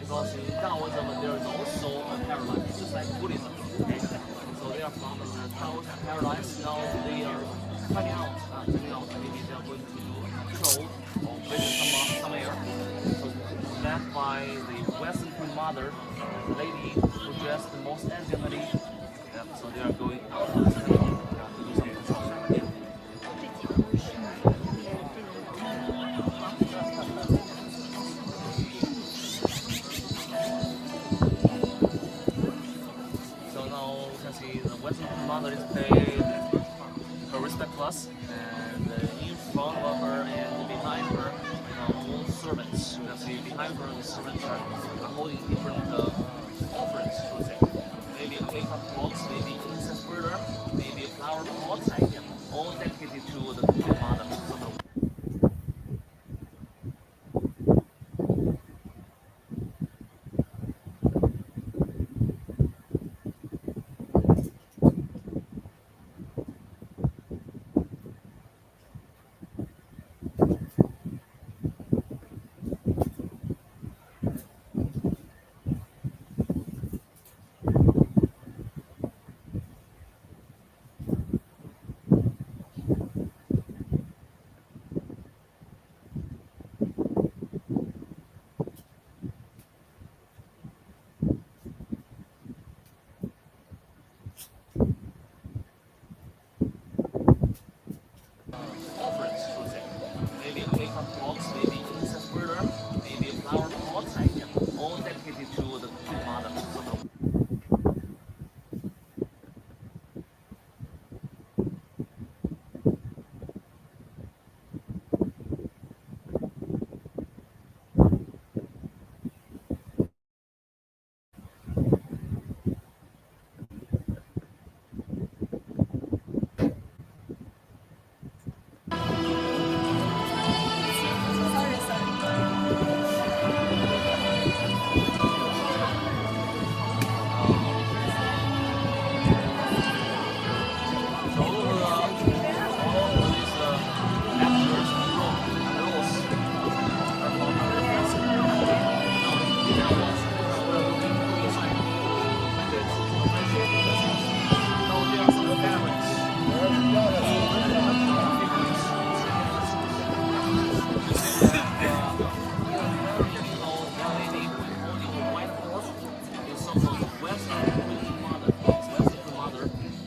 Because in Taoism there is also a paradigm, just like Buddhism. Okay? So they are from the Taoist paradigm. Now they are coming out. Maybe they are going to control or visit some air. So led by the Western Queen Mother, the lady who dressed the most elegantly, So they are going out of the temple to do some construction. Yeah. So now we can see the Western commander is paying her respect to us, and in front of her and behind her, all servants. You can see behind her, the servants are holding different offerings. I would say maybe a makeup box, maybe incense burner, maybe a flower pot, all dedicated to the Queen Mother. So offerings, I would say maybe a makeup box, maybe incense burner, maybe a flower pot, all dedicated to the Queen Mother. So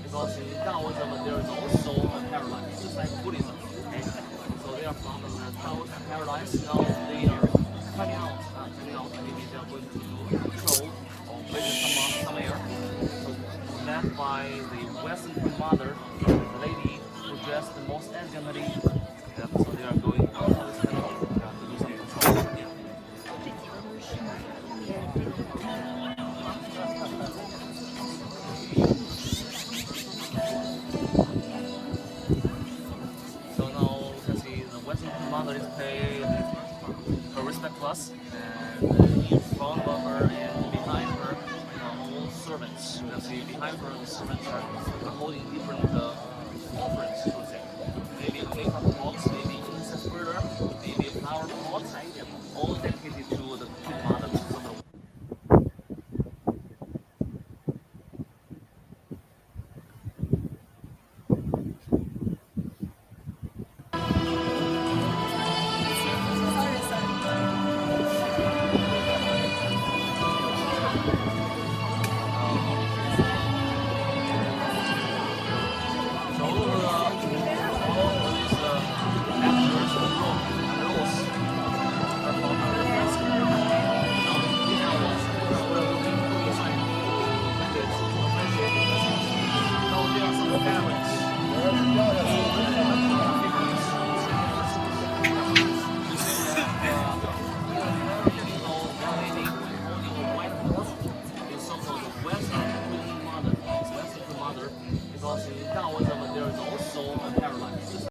because in Taoism there is also a paradise, just like Buddhism. Okay? So they are from the Taoist paradise. Now they are coming out. Maybe they are going to patrol or visit some air. So led by the Western Queen Mother, the lady who dressed the most elegantly. Yeah, so they are going out of this temple to do some construction. Yeah. So now we can see the Western commander is paying her respect to us, and in front of her and behind her, all servants. You can see behind her, the servants are holding different offerings. I would say maybe a makeup box, maybe incense burner, maybe a flower pot,